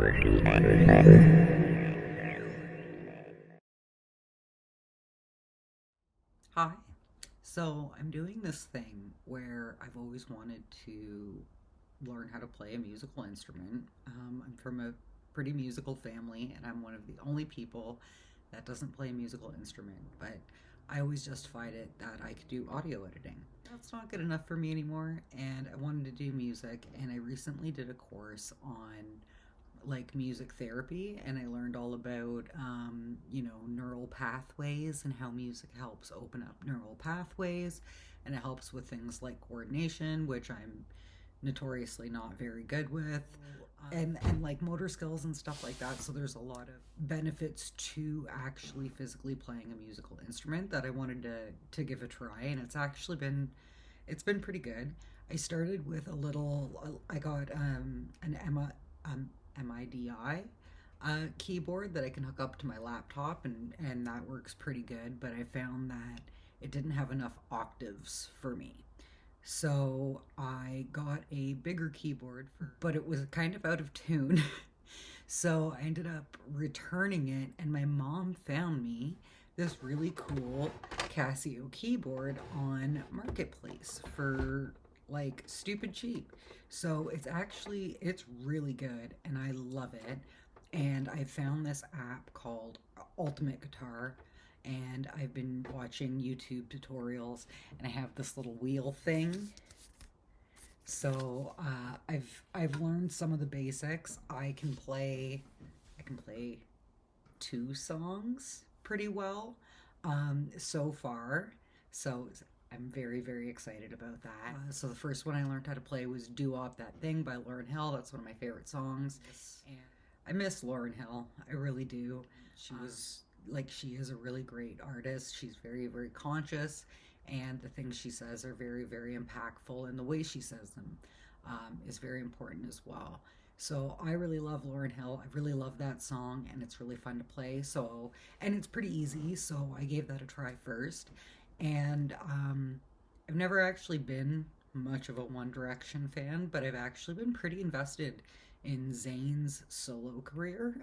Hi. So I'm doing this thing where I've always wanted to learn how to play a musical instrument. I'm from a pretty musical family, and I'm one of the only people that doesn't play a musical instrument, but I always justified it that I could do audio editing. That's not good enough for me anymore, and I wanted to do music, and I recently did a course on like music therapy, and I learned all about neural pathways and how music helps open up neural pathways, and it helps with things like coordination, which I'm notoriously not very good with, and like motor skills and stuff like that. So there's a lot of benefits to actually physically playing a musical instrument that I wanted to give a try, and it's been pretty good. I started with a little. I got an MIDI keyboard that I can hook up to my laptop, and that works pretty good. But I found that it didn't have enough octaves for me. So I got a bigger keyboard, but it was kind of out of tune. So I ended up returning it, and my mom found me this really cool Casio keyboard on Marketplace for like stupid cheap. So it's really good, and I love it. And I found this app called Ultimate Guitar, and I've been watching YouTube tutorials, and I have this little wheel thing. So I've learned some of the basics. I can play two songs pretty well so far. So I'm very, very excited about that. So the first one I learned how to play was "Do Up That Thing" by Lauryn Hill. That's one of my favorite songs. And I miss Lauryn Hill. I really do. She is a really great artist. She's very, very conscious, and the things she says are very, very impactful, and the way she says them is very important as well. So I really love Lauryn Hill. I really love that song, and it's really fun to play. And it's pretty easy. So I gave that a try first, and I've never actually been much of a One Direction fan, but I've actually been pretty invested in Zayn's solo career.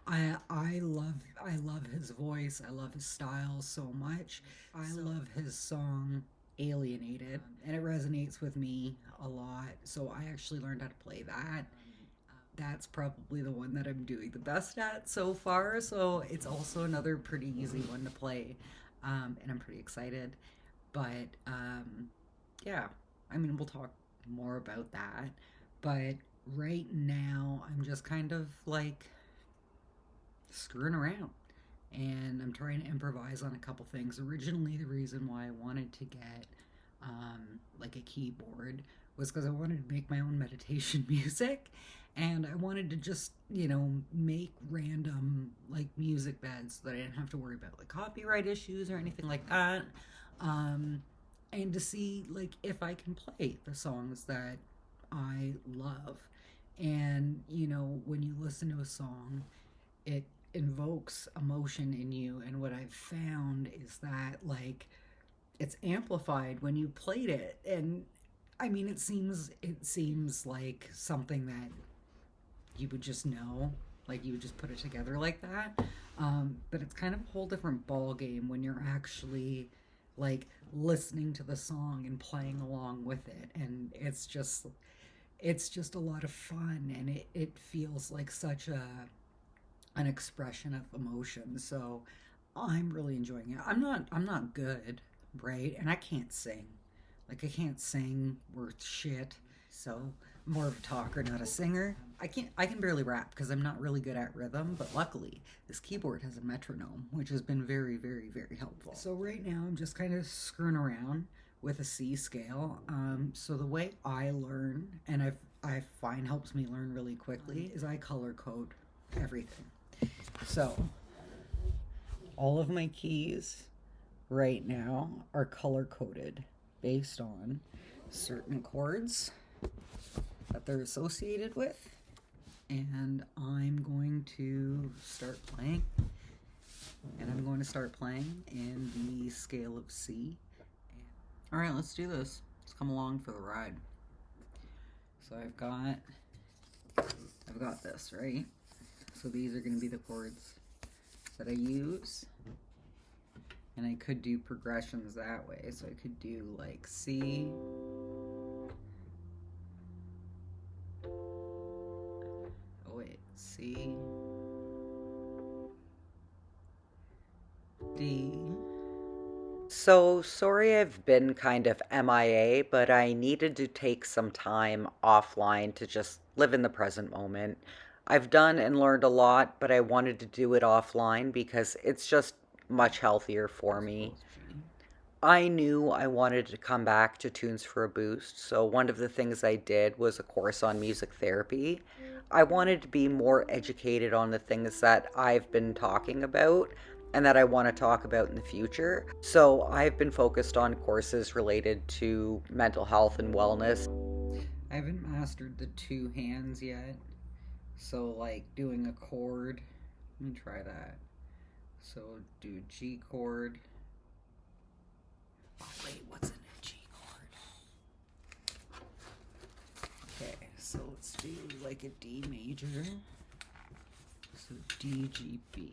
I love his voice. I love his style so much. I love his song Alienated, and it resonates with me a lot. So I actually learned how to play that. That's probably the one that I'm doing the best at so far. So it's also another pretty easy one to play, and I'm pretty excited. But yeah, I mean, we'll talk more about that. But right now, I'm just kind of like screwing around, and I'm trying to improvise on a couple things. Originally, the reason why I wanted to get like a keyboard was because I wanted to make my own meditation music, and I wanted to just make random like music beds so that I didn't have to worry about like copyright issues or anything like that. Um, and to see like if I can play the songs that I love. And when you listen to a song, it invokes emotion in you, and what I've found is that like it's amplified when you played it. And I mean, it seems like something that you would just know, like you would just put it together like that. But it's kind of a whole different ball game when you're actually like listening to the song and playing along with it, and it's just a lot of fun, and it feels like such an expression of emotion. So I'm really enjoying it. I'm not good, right? And I can't sing. Like I can't sing worth shit. So I'm more of a talker, not a singer. I can barely rap because I'm not really good at rhythm, but luckily this keyboard has a metronome, which has been very, very, very helpful. So right now I'm just kind of screwing around with a C scale. So the way I learn, and I find helps me learn really quickly, is I color code everything. So all of my keys right now are color coded based on certain chords that they're associated with. And I'm going to start playing. And I'm going to start playing in the scale of C. All right, let's do this. Let's come along for the ride. So I've got I've got this, right? So these are going to be the chords that I use. And I could do progressions that way. So I could do like C. Oh wait, C. D. So sorry I've been kind of MIA, but I needed to take some time offline to just live in the present moment. I've done and learned a lot, but I wanted to do it offline because it's just much healthier for me. I knew I wanted to come back to Tunes for a Boost, so one of the things I did was a course on music therapy. I wanted to be more educated on the things that I've been talking about and that I want to talk about in the future. So I've been focused on courses related to mental health and wellness. I haven't mastered the two hands yet, so like doing a chord, let me try that. So do G chord. Oh, wait, what's in a G chord? Okay, so let's do like a D major. So D, G, B.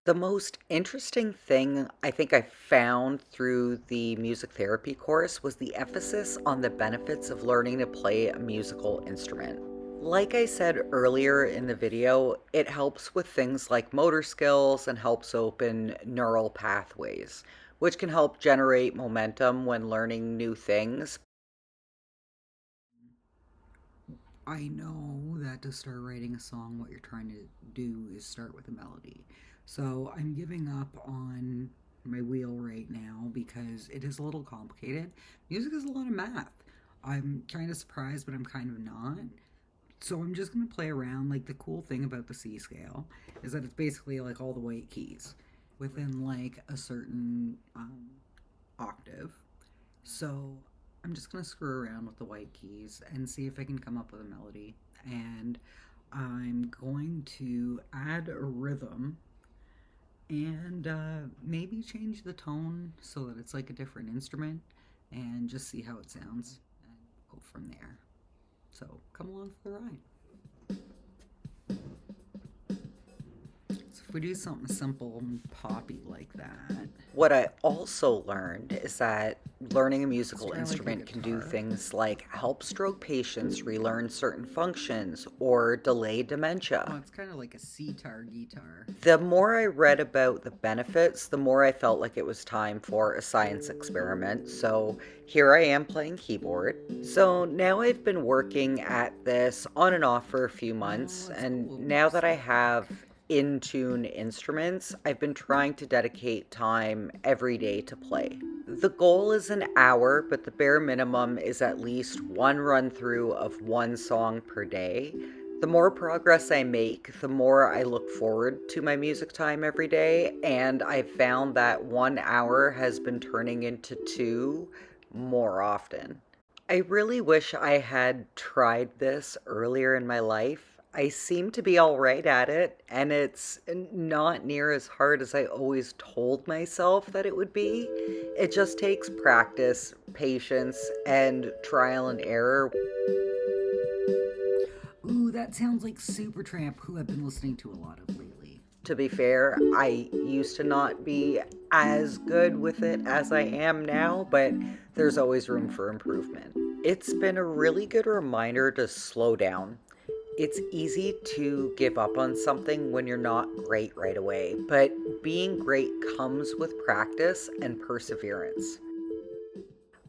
The most interesting thing I think I found through the music therapy course was the emphasis on the benefits of learning to play a musical instrument. Like I said earlier in the video, it helps with things like motor skills and helps open neural pathways, which can help generate momentum when learning new things. I know that to start writing a song, what you're trying to do is start with a melody. So I'm giving up on my wheel right now because it is a little complicated. Music is a lot of math. I'm kind of surprised, but I'm kind of not. So I'm just going to play around. Like, the cool thing about the C scale is that it's basically like all the white keys within like a certain octave. So I'm just going to screw around with the white keys and see if I can come up with a melody. And I'm going to add a rhythm and maybe change the tone so that it's like a different instrument and just see how it sounds and go from there. So come along for the ride. So if we do something simple and poppy like that. What I also learned is that learning a musical instrument can do things like help stroke patients relearn certain functions or delay dementia. Oh, it's kind of like a sitar guitar. The more I read about the benefits, the more I felt like it was time for a science experiment. So here I am playing keyboard. So now I've been working at this on and off for a few months, and now that I have in tune instruments, I've been trying to dedicate time every day to play. The goal is an hour, but the bare minimum is at least one run through of one song per day. The more progress I make, the more I look forward to my music time every day, and I've found that 1 hour has been turning into 2 more often. I really wish I had tried this earlier in my life. I seem to be all right at it, and it's not near as hard as I always told myself that it would be. It just takes practice, patience, and trial and error. Ooh, that sounds like Supertramp, who I've been listening to a lot of lately. To be fair, I used to not be as good with it as I am now, but there's always room for improvement. It's been a really good reminder to slow down. It's easy to give up on something when you're not great right away, but being great comes with practice and perseverance.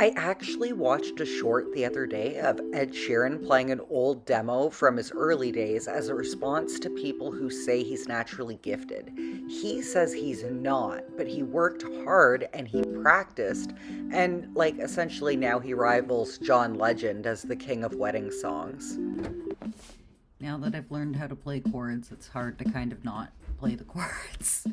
I actually watched a short the other day of Ed Sheeran playing an old demo from his early days as a response to people who say he's naturally gifted. He says he's not, but he worked hard and he practiced, and like essentially now he rivals John Legend as the king of wedding songs. Now that I've learned how to play chords, it's hard to kind of not play the chords.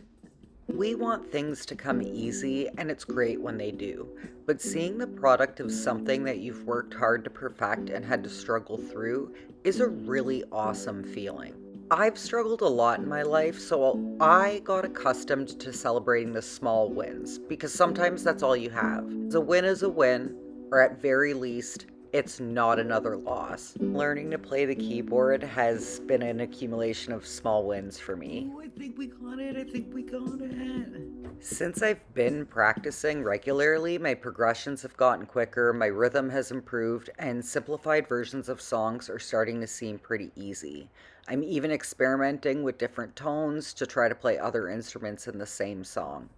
We want things to come easy, and it's great when they do. But seeing the product of something that you've worked hard to perfect and had to struggle through is a really awesome feeling. I've struggled a lot in my life, so I got accustomed to celebrating the small wins, because sometimes that's all you have. A win is a win, or at very least, it's not another loss. Learning to play the keyboard has been an accumulation of small wins for me. Ooh, I think we got it. I think we got it. Since I've been practicing regularly, my progressions have gotten quicker, my rhythm has improved, and simplified versions of songs are starting to seem pretty easy. I'm even experimenting with different tones to try to play other instruments in the same song.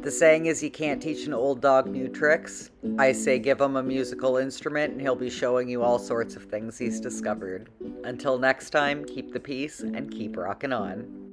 The saying is you can't teach an old dog new tricks. I say give him a musical instrument and he'll be showing you all sorts of things he's discovered. Until next time, keep the peace and keep rocking on.